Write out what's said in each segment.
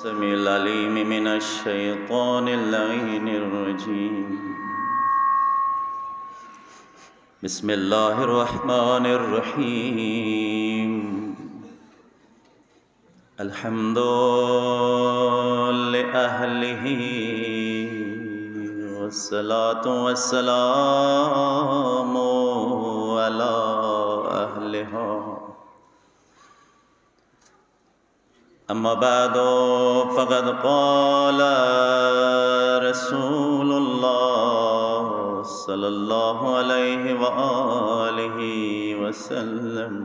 السميع العليم من الشيطان اللعين الرجيم. بسم الله الرحمن الرحيم. الحمد لأهله والصلاة والسلام على أهلها. أما بعد فقد قال رسول الله صلى الله عليه وآله وسلم: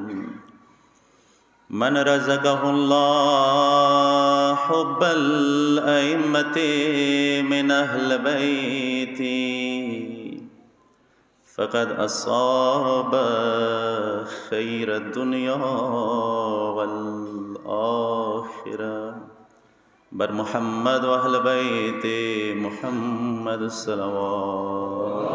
من رزقه الله حب الأئمة من أهل بيتي فقد أصاب خير الدنيا والآخرة. بر محمد وأهل بيت محمد الصلوات.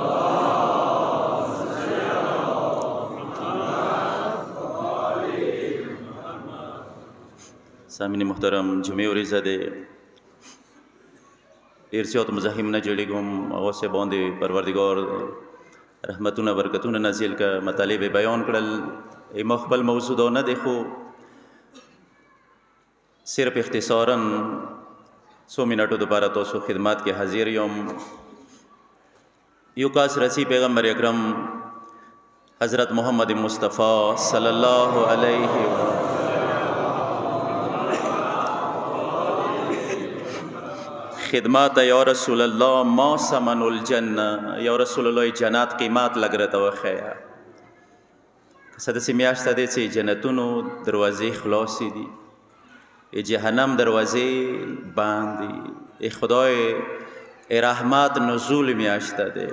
سامعین محترم، جمعې ورځ ده، ډېر زیات مزاحم نه جوړېږم. هغه څه باندې پروردګار رحمتونه برکتونه نازل که مطالب بیان کړل. ما خپل موضوع دا نه دی، خو صرف اختصارا څو منټو دپاره تاسو خدمات کې حاضر یم. یو کاس رسی پیغمبر اکرم حضرت محمد مصطفی صلی الله علیه وسلم خدمات یا رسول الله ما سمن الجنه، یا رسول الله جنات قیمات لګ راته وښیه. څه داسې میاشت دی چې جنتونو دروازې خلاصې دي، جهنم دروازې بند دي. خدای رحمت نزول میاشت دی.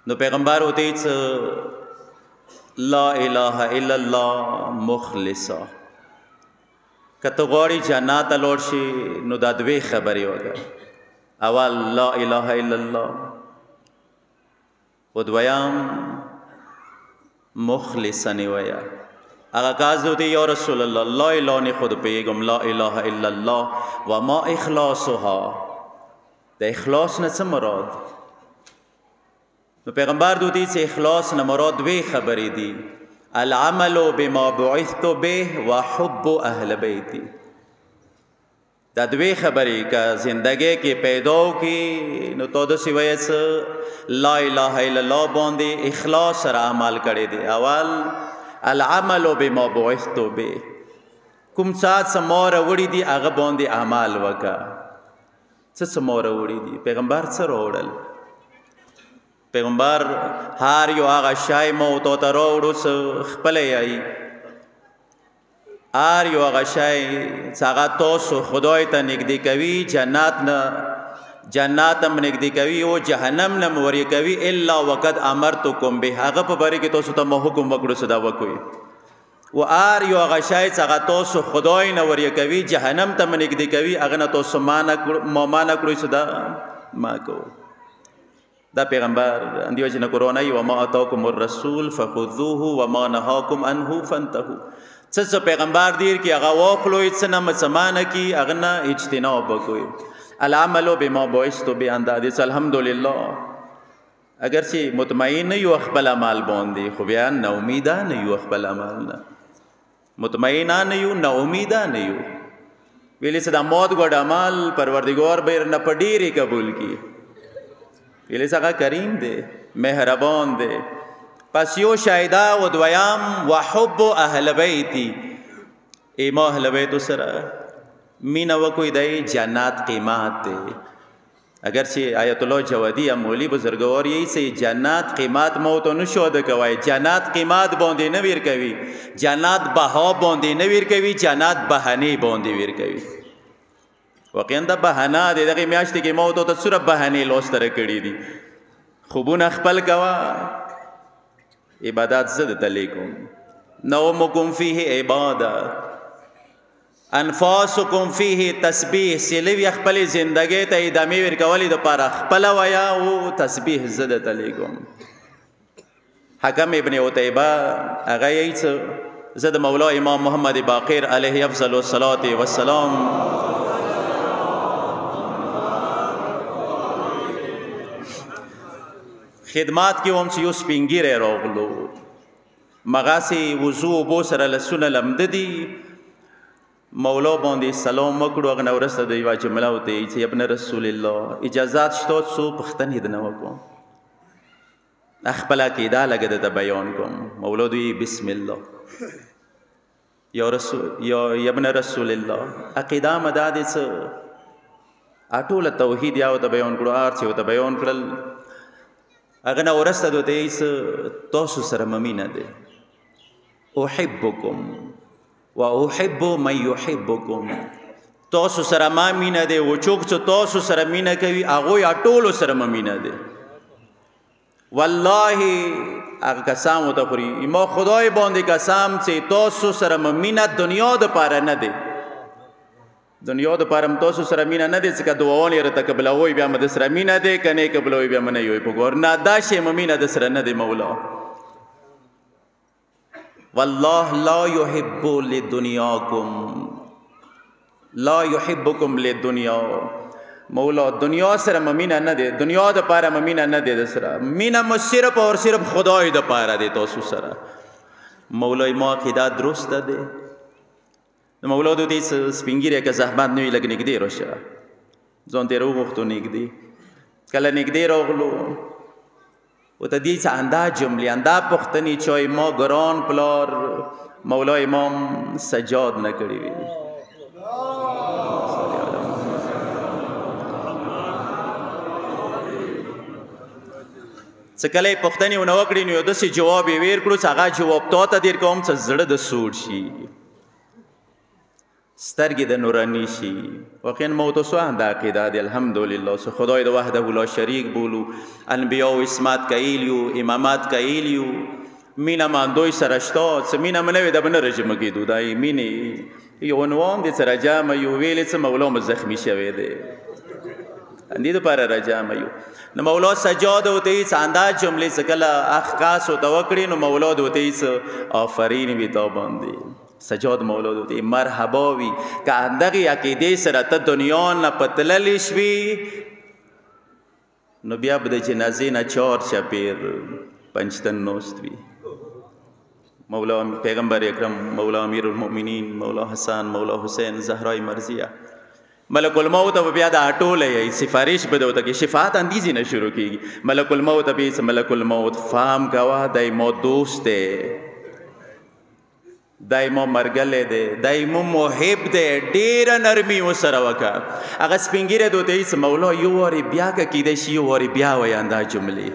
نو پیغمبر وتی چې لا اله الا الله مخلصا، که ته غواړې جنات ته لاړ شي نو دا دوې خبرې وکړه. اول لا اله الا الله، و دویم مخلصا ویه. هغه کاز دی یا رسول الله لا اله نه خود پیغام لا اله الا الله و ما اخلاصها، د اخلاص نه څه مراد؟ نو پیغمبر دوی چې اخلاص نه مراد دوې خبرې دي: العمل بما بعثت به و حب اهل بیتی. دا دوی خبرې که زندگی کې پیدا کی نو تو داسې وایې څه لا اله الا الله باندې اخلاص سره عمل کړی دی. اول العمل بما بعثت به، کوم څه ما راوړي دي هغه باندې عمل وکړه. څه ما راوړي دي؟ پیغمبر څه راوړل؟ پیغمبر هر یو هغه شی مو تو ته راوړو څه خپله یایي. هر یو هغه شی چې هغه تاسو خدای ته نږدې کوي، جنت هم نږدې کوي او جهنم نه ورې کوي. الا وقد امرتکم به، هغه په باره کې تاسو ته ما حکم وکړو څه دا وکړئ. و هر یو هغه شی چې هغه تاسو خدای نه ورې کوي، جهنم ته نږدې کوي، هغه نه تاسو ما منع کړئ څه دا ما کوئ. دا پیغمبر اندی وجه نه قرآن ای و ما اتاکم الرسول فخذوه و ما نهاکم عنه فانتهوا. څه پیغمبر دیر کی هغه واخلوئ، څه نه مسمانه کی هغه نه اجتناب وکوئ. العمل بما بعثت به اندادې. الحمدلله اگر چې مطمئن نه یو خپل عمل باندې، خو بیا نه امیده نه یو خپل عمل نه، مطمئنه نه یو، نه امیده نه یو. ویلې څه د موت ګډ عمل پروردګار به نه په ډېرې قبول کی. ویلې څنګه کریم دی، مهربان دی. پس یو شایده و دویم و حب اهل بیتی، ایما اهل بیتو سره مینه وکوئ، دی جنات قیمت دی. اگرچه آیت الله جوادی هم مولی بزرگوار یہی سے جنات قیمت موتو نشو دکوائی، جنات قیمت باندې نه ویر کوي، جنات بها باندې نه ویر کوي، جنات بهانه باندې ویر کوي. واقعا دا بهانه دی. دغه میاشتې کې موتو ته صرف بهانه لوستره کړي دي. خوبونه خپل کوا، عبادت زه درته لیکم. نومکم فیه عبادت، انفاسکم فیه تسبیح. سیلوی خپل زندگی ته ادامه ورکولې دپاره خپله ویا او تسبیح زه درته لیکم. حکم ابن عتیبه هغه یې څه زه د مولا امام محمد باقر علیه افضل الصلاة والسلام خدمات کې هم چې یو سپین ږیری راغلو مغاسې وضو اوبو سره لسونه لمده دي مولا باندې سلام وکړو هغه نه وروسته د یوه جمله ورته ویي چې ابن رسول الله اجازات شته څو پوښتنې درنه وکړم خپله عقیده لږه درته بیان کوم مولا دوی بسم الله یا ابن رسول الله عقیده مه دا دی څه ټوله توحید یا ورته بیان کړو هر څه ورته بیان کړل هغه نه وروسته دوی ته یې څه تاسو سره مې مینه دی احبکم و احب من یحبکم تاسو سره ما مینه دی و څوک چې تاسو سره مینه کوي هغوی ټولو سره مې مینه دی والله هغه قسم ورته خوري ما خدای باندې قسم چې تاسو سره مې مینه دنیا دپاره نه دی دنیا دپاره م تاسو سره مینه نه دی چې که دعاوانې یې راته قبلوئ بیا مې د سره مینه دی که نه یې قبلوئ بیا مې نه یوئ په ګور نه دا شی مې مینه د سره نه دی مولا والله لا يحب لدنیاکم لا يحبکم لدنیا مولا دنیا سره مې مینه نه دی دنیا دپاره مې مینه نه دی د سره مینه مې صرف اور صرف خدای دپاره دی تاسو سره مولا ما عقیده درسته دی د مولا د دې سپین ږیری که زحمت نه وي لږ نږدې راشه ځان ته یې راوغوښتو نږدې کله نږدې راغلو ورته دې څه اندا جملې اندا پوښتنې چې وایي ما ګران پلار مولا امام سجاد نه کړي وي څه کله یې پوښتنې ونه وکړي نو یو داسې جواب یې ویر کړو چې هغه جواب تا ته دیر کوم چې زړه د سوړ شي سترګې د نورانی شي واقعا ما ورته څه همدا عقیده دی الحمدلله چې خدای د وحده لا شریک بولو انبیا و اسمات کیلیو امامات کیلیو مینه مان دوی سره شته څه مینه مې نه وي دا به نه رجمه کېدو دا یې مینې یو عنوان دی چې رجامه یو ویلې څه مولا مو زخمي شوی دی دې دپاره رجامه یو نو مولا سجاد ورته یې څه اندا جملې څه کله اخکاس ورته وکړي نو مولا د ورته یې څه آفرین وي تا باندې سجاد مولا ورته مرحبا وي که همدغې عقیدې سره ته دنیا نه په تللی شوي نو بیا به د جنازې نه چار چپېر پنجتن نوست وي مولا پیغمبر اکرم مولا امیر المؤمنین مولا حسن مولا حسین زهرای مرضیه ملک الموت به بیا دا ټوله یې سفارش به د ورته کې شفاعت اندیزې نه شروع کېږي ملک الموت به یې ملک الموت فهم کوه دی مو دوست دی دای مو مرګلی دی دای مو محب دی ډېره نرمي ورسره وکړه هغه سپین ږیری د ورته هېڅ مولا یو وارې بیا که کیدی شي یو وارې بیا وایه دا جملې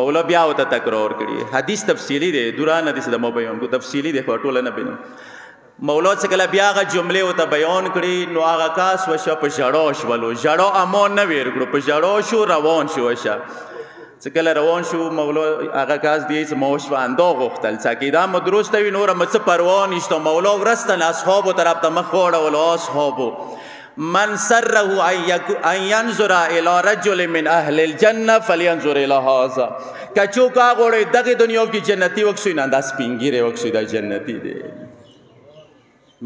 مولا بیا ورته تکرار کړي حدیث تفصیلي دی دوران حدیث د ما بیان کو تفصیلي دی خو ټوله نه بیانوم مولا چې کله بیا هغه جملې ورته بیان کړي نو هغه کاس وشه په ژړا شولو ژړا امان نه ویر کړو په ژړا شو روان شو وشه چې کله روان شو مولا هغه کاس دی چې ما وشوه اندا غوښتل چې عقیده مو درسته وي نوره مې څه پروا نشته مولا ورستن اصحابو طرف ته مخ واړولو اصحابو من سره ان ينظر الى رجل من اهل الجنه فلينظر الى هذا که څوک غواړي دغه دنیا کې جنتي وکسوي نه دا سپین ږیری وکسوي دا جنتي دی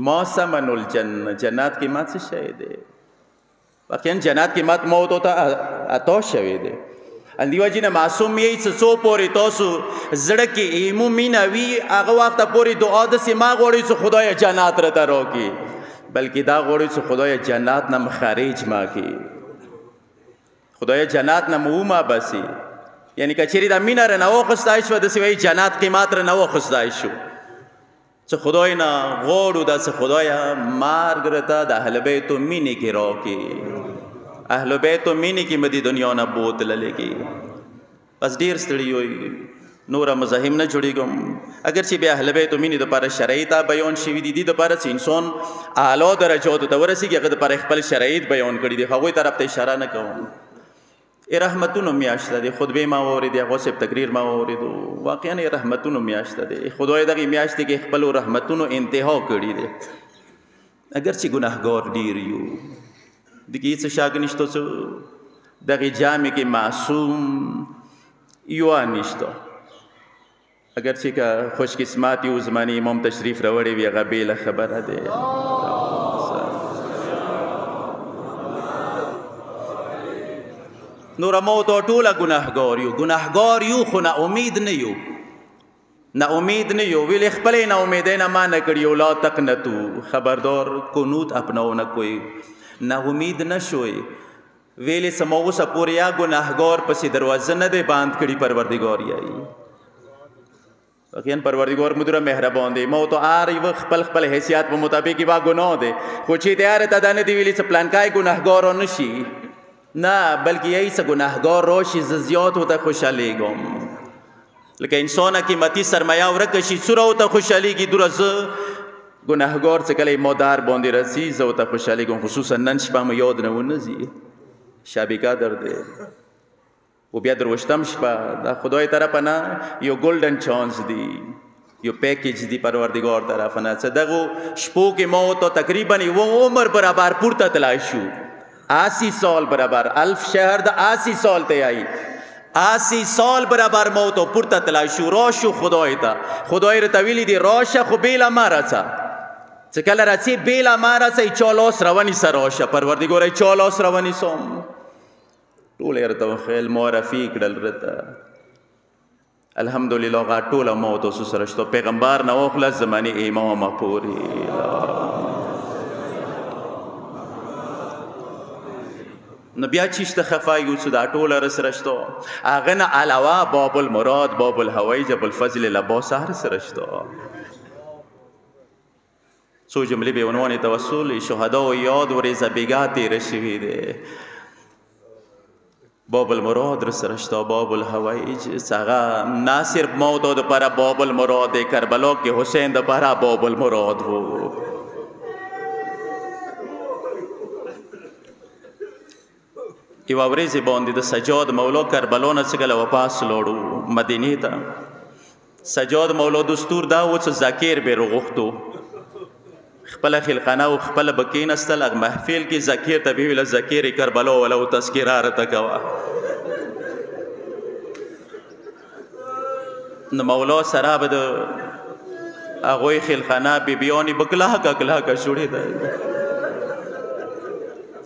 ما سمن الجنه جنت کې ما څه شی دی واقعا جنت کې مات موت ته عطا شوی دی اندیو جی نه معصوم یې څه څو پورې تاسو زړه کې ایمو مینه وي هغه وخته پورې دعا داسې ما غواړئ چې خدای جنت راته راکړي بلکې دا غواړئ چې خدای جنت نه خارج ما کړي خدای جنت نه مو ما بسي یعنی که چیرې دا مینه رانه واخیستی شوه داسې وایي جنت قیمت رانه واخیستی شو چې خدای نه غواړو داسې خدایه مرګ راته د اهل بیتو مینې کې راکړي اهل بیتو مینې کې مې د دنیا نه بوتللی کې بس ډېر ستړي وي نوره مزاحم نه جوړېږم اگر چې بیا اهل بیتو مینې دپاره شرایط بیان شوي دي دې دپاره چې انسان اعلی درجاتو ته ورسېږي هغه دپاره خپل شرایط بیان کړي دي هغوی طرف ته اشاره نه کوم رحمتونو میاشته دی خطبې ما واورېدې هغو صاحب تقریر ما واورېدو واقعا رحمتونو میاشته دی خدای دغې میاشتې کې خپلو رحمتونو انتها کړي دی اگر چې ګناهګار ډېر یو دغې هېڅ شک نشته چې دغې جامې کې معصوم یوه نشته اگر چې که خوش قسمت یو زمانې امام تشریف راوړی وي هغه بېله خبره دی نوره موږ ته ټوله ګناهګار یو خو نا امید نه یو ویلې خپلې نا امیدۍ نه ما نه کړي اولاد تقنتو خبردار قنوت اپناو نه کوئ نا امید نه شوئ ویلې سمو اوسه پورې یا ګناهګار پسې دروازه نه دی باند کړي پروردګار یایي یقینا پروردگار مدره مهربان دی ما تو هر یو خپل حیثیت په مطابق با گناه دی خو چې تیار ته دانه دی ویلی څه پلانکای ګناهګار نشي نه بلکې یې څه ګناهګار راشي زیات وته خوشالېږم لکه انسان قیمتي سرمایه ورکه شي سوره وته خوشالېږي دوره زه ګناهګار څه کله مادر باندې رسی زه وته خوشالېږم خصوصا نن شپه مې یاد نه ونځي شب قدر دی و بیا دروشتم شپه دا خدای طرف نه یو ګولډن چانس دی یو پیکیج دی پروردگار طرف نه څه دغه شپو کې مو ته تقریبا و عمر برابر پورته تلای شو 80 سال برابر الف شهر د 80 سال ته آئی 80 سال برابر مو ته پورته تلای شو راشو خدای ته خدای رته ویلی دی راشه خو بیل مارڅه څه کله راځي بیل مارڅه چالاس رواني سره راشه پروردگار چالاس رواني سوم ټول ارته خیل معرفي کړل رته الحمدلله غا ټول موت اوس سره شته پیغمبر نو خلاص زمانه امام پوری نو بیا چیشته خفایو څه دا ټول سره شته اغه نه علاوه باب المراد باب الهوی جبل الفضل لباس هر سره شته سو جمله به عنوان توسل شهدا و یاد و رضابگات رشوی ده باب المراد رسرشتا باب الهویج سغا ناصر موت د پر باب المراد کربلا کې حسین د پر باب المراد وو یو ورځ باندې د سجاد مولا کربلا نه څنګه واپس لوړو مدینه ته سجاد مولا دستور دا و چې ذکر به رغختو خپل خلقانه او خپل بکین استل محفل کې ذکر ته ویل ذکر کربلا ولو تذکرار تکوا نو مولا سره بده هغه خلقانه بیبیانی بکلا کا شوړې ده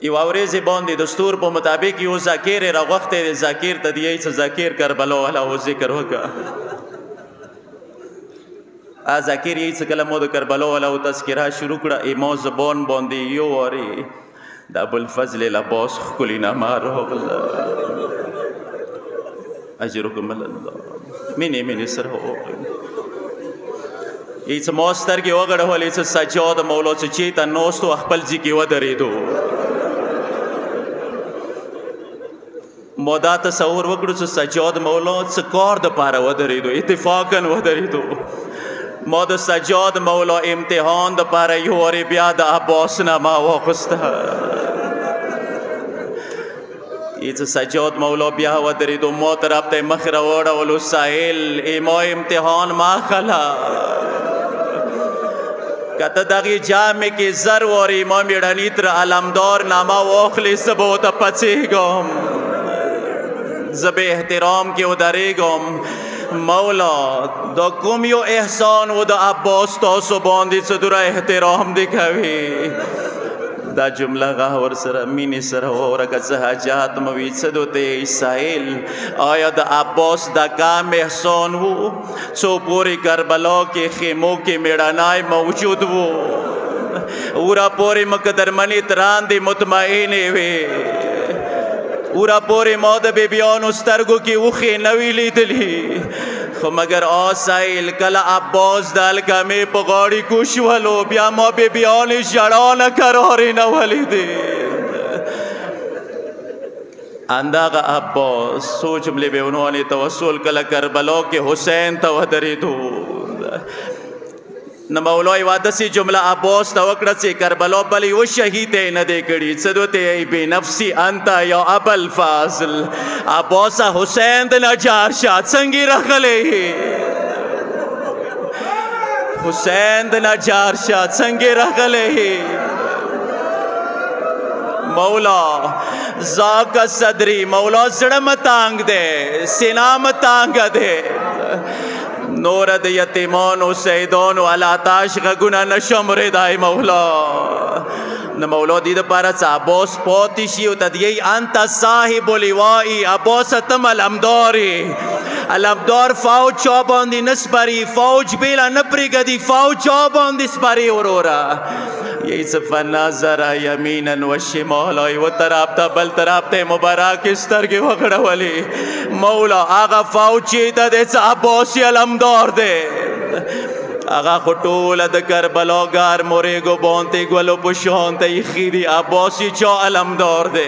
یو ورځ باندې دستور په مطابق یو ذکر راغخته ذکر ته دی چې ذکر کربلا ولو ذکر وکا ذکر یې څه کله مو د کربلا ولو تذکره شروع کړه ایمو زبان باندې یو وری د ابو الفضل لباس خلینا مارغل اجرکم الله مینه سره هو یې څه ماستر کې وګړه ولې څه سجاد مولا څه چې تا نوستو خپل ځي کې ودرېدو مودا تصور وکړو چې سجاد مولا څه کار د پاره ودرېدو اتفاقا ودرېدو ما د سجاد مولا امتحان د پاره یو ور بیا د عباس نه ما واخسته ایت سجاد مولا بیا ودرېدو مو طرف ته مخ راوړلو ساحل ایمو امتحان ما خلا کته دغه جامع کې زر ور ایمو میړنی تر علمدار نامه واخلې سبو ته پچېګم زب احترام کې ودرېګم مولا دا کوم یو احسان و د عباس تاسو باندې څه دوره احترام دی کوي دا جمله غور سره مینې سره ورکه څه حاجات مو وي څه دوته ساحل آیا د عباس دا کام احسان وو څو پورې کربلا کې خیمو کې میړانای موجود وو ورا پورې مقدرمنی تران دی مطمئنې وي ورا پورې ما د بیبیانو سترګو کې وخې نوې لیدلې خو مگر آسایل کله عباس د الکمې په غاړې کوشولو بیا ما بیبیانې ژړا نه کرارې نه ولیدې انداغه عباس څو جملې به عنوان توسل کله کربلا کې حسین ته ودرېدو نو مولای وادسی جمله عباس ته وکړه چې کربلا بلې و شهید نه دی کړي څه دوته ای بے نفسی انت یا ابو الفاضل عباس حسین د نجار شاه څنګه راغلی حسین د نجار شاه څنګه راغلی مولا زاک صدری مولا زړه متانګ دے سینا متانګ دے نور د یتیمانو سیدانو علاتاش غږونه نشم ریدای مولا نه مولا دې دپاره څه عباس پاتې شي او ته دیی انت صاحب لوایی عباس ته علمدارې علمدار فوج چا باندې نه سپري فوج بیله نه پرېږدي فوج چا باندې سپري وروره یوسف نظر یمینا و شمالا یو طرف ته بل طرف ته مبارک سترګې وغړولې مولا هغه فوج چې ته د څه عباسي علمدار دی هغه خو ټوله د کربلا ګار مورېږو باندې ګلو په شان ته ایښي دي عباسي چا علمدار دی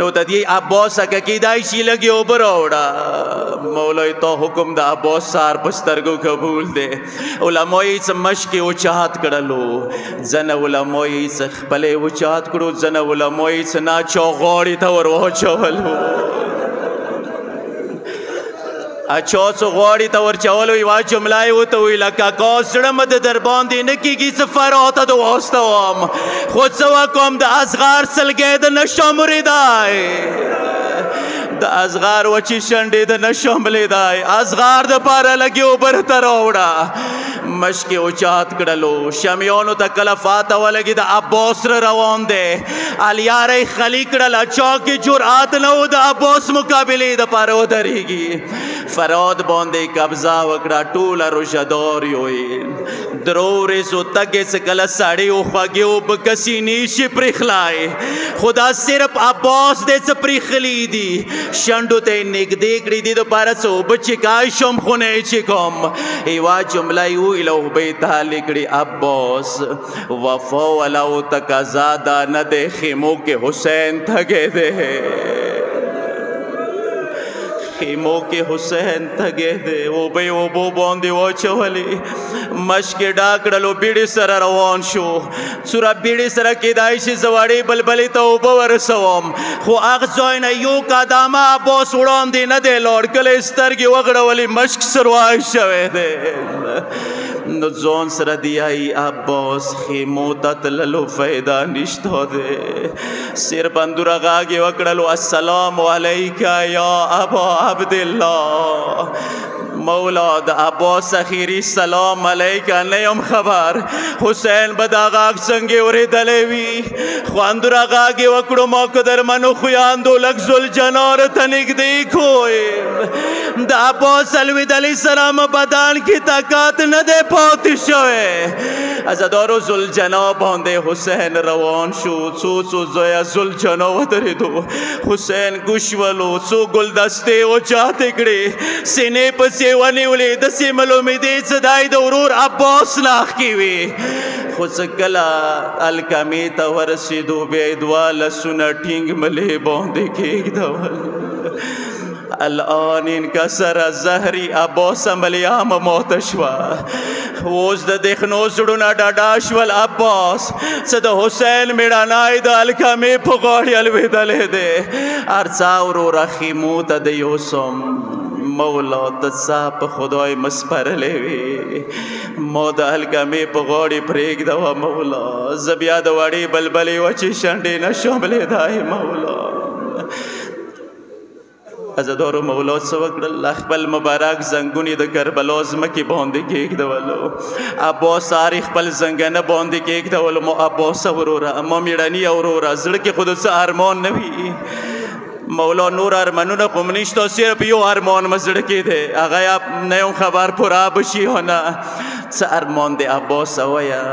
نو ته دې عباس که کیدای شي لږې اوبه راوړه مولا تا حکم د عباس سار په سترګو قبول دی علماو یې څه مشکې اوچات کړلو ځنه علماو یې څه خپلې اوچات کړو ځنه علماو یې څه ناچا غاړې ته ور واچولو اچھا څو غواړي ته ورچولو یوه جمله یې ورته وویله کاکا زړه مې د در باندې نه کېږي څه فراته د واستوم خو څه وکړم د اصغر سلګۍ د نشم ریدای د اصغر وچې شنډې د نشم لیدای اصغر دپاره لږې اوبه راته راوړه مشکې اوچات کړلو شمیانو ته کله فاته ولګي د عباس روان دی الیاره یې خالي کړله چا کې جرأت نه و د عباس مقابلې دپاره ودرېږي فراد باندې قبضه وکړه ټوله روژهدار یوې درو ورځو تګې څه کله سړې و خوږې اوبه کسي نیشي پرېخلای خو دا صرف عباس دی څه پرېښلي دي شنډو ته یې نږدې کړي دي دپاره څه اوبه چکای شم خو نه یې چکم یوه جمله یې وویله اوبه یې تالې کړي عباس وفا ولو تقاضا دا نه دی خیمو کې حسین تږی دی خیمو کې حسین تږی دی اوبه یې اوبو باندې واچولې مشکې ډاک کړلو بیړې سره روان شو څوره بیړې سره کیدای شي زه وړې بلبلې ته اوبه ورسوم خو هغه ځای نه یو قدمه عباس وړاندې نه دی لاړ کله یې سترګې وغړولې مشک سروای شوی دی نو ځان سره دیایي عباس خیمو ته تللو فایده نشته دی صرف اندوره غږ یې وکړلو السلام علیک یا ابا عبدالله مولا د عباس اخیری سلام علیک نه یم خبر حسین به دا غږ څنګه اورېدلی وي خو اندوره غږ یې وکړو ما قدرمنو خویاندو لږ ذوالجنار ته نږدې کوئ د عباس لوېدلي سره مو بدن کې طاقت نه دی پاتې شوی عزادارو ذوالجنا باندې حسین روان شو څو ځایه ذوالجنا ودرېدو حسین ګوش ولو څو ګلدستې اوچاتې کړې سینې پسې ونیولې داسې معلومېدې څه دی د ورور عباس لاښ کې وي خو څه کله الکمې ته ورسېدو بیا یې دوه لاسونه ټینګ ملې باندې کېږدول الان انکسر زهري عباس عملیام ماته شوه اوس د دښنو زړونه ډاډه شول عباس څه د حسین مېړنی د الکمې په غاړې الوېدلی دی هر څه وروره خیمو ته د یوسم مولا ته څه په خدای مسپرلی وي ما د الکمې په غاړې پرېږدوه مولا زه بیا د وړې بلبلې وچې شنډې نشم لیدای مولا عزادارو مولا څه وکړل خپل مبارک زنګون یې د کربلا ځمکې باندې کېږدولو عباس ساري خپل زنګنه باندې کېږدولو مو عباس وروره ما مېړني وروره زړه کې خو د څه ارمان نه وي مولا نور ارمانونه خو م نشته صرف یو ارمان مې زړه کې دی هغه نه یم خبر پوره به شي یا نه څه ارمان دی عباس وایه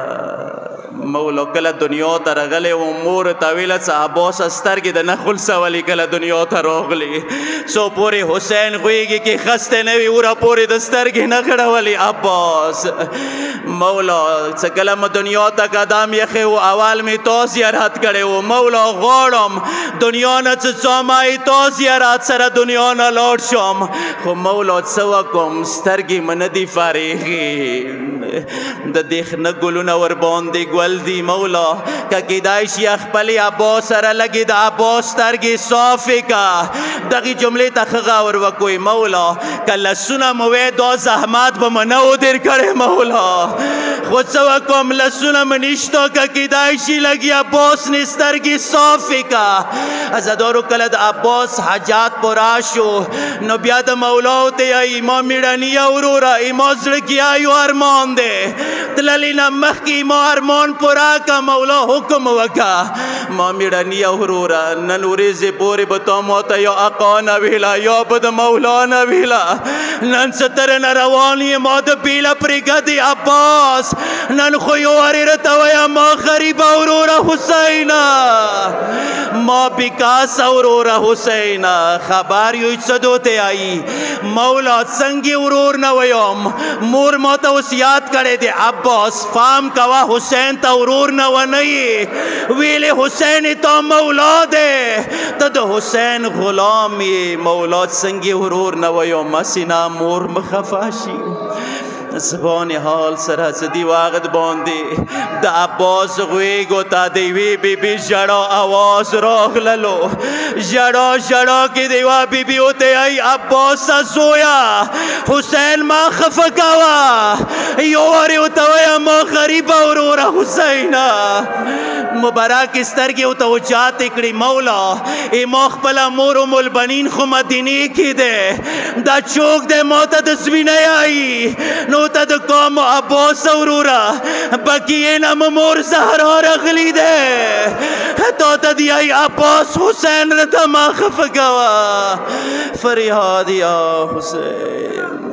مولا کله دنیا ته راغلی و مور ته ویله څه عباس سترګې د نه خلڅولې کله دنیا ته راغلې څو پورې حسین غویږي کې خسته نه وي وره پورې د سترګې نه غړولې عباس مولا څه کله مې دنیا ته قدم یخې و اول مې تا زیارت کړی و مولا غواړم دنیا نه څه څامای تا زیارت سره دنیا نه لاړ شم خو مولا څه وکړم سترګې مې نه دي فارغې د دښنه ګلونه ورباندې ګل دی مولا که کیدای شي خپلې عباس سره لګې د عباس سترګې صافې کا دغې جملې ته ښه غور وکوئ مولا که لاسونه مو وی دا زحمت به مې نه و دیر کړی مولا خود څه وکړم لاسونه مې نشته که کیدای شي لږ عباس نه سترګې صافې کا عزادارو کله د عباس حاجات پورا شو نو بیا د مولا ورته وایي ما مېړنیه وروره ما زړه کې یو ارمان دی تللې نه مخکې ما ارمان پورا کا مولا حکم وکړه ما مېړنیه وروره نن ورځې پورې به تا ماته یا اقا نه ویله یا به د مولا نه ویله نن څه ترنه روان یې ما د بیله پرېږدې عباس نن خو یو وارې راته وایه ما غریبه وروره حسینه ما بیکاسه وروره حسینه خبر یوی څه دوته آیي مولا څنګه ورور نه ویم مور ماته اوس یاد کړی دی عباس فام کوه حسین ته ورور نه ونه یې ویلې حسین تا مولا دی ته د حسین غلام یې مولا څنګه ورور نه ویم مسینا مور مخفه شي زبان حال سره زدی وقت باندې د عباس غویګو ته د یوې بیبي ژړا آواز راغللو ژړا ژړا کې د یوه بیبي ورته وایي عباسه زویه حسین ما خفه کوه یو وارې ورته وایه ما غریبه وروره حسینه مبارک سترګې ورته اوچاتې کړې مولا ما خپله مور ام البنین خو مدینې کې دی دا چوک دی ما ته د سوینۍ آیي نو ته د کوم عباس وروره بقیې نه مور زهرا راغلی دی تا ته دی ای عباس حسین ته ما خفه کوه فریاد یا حسین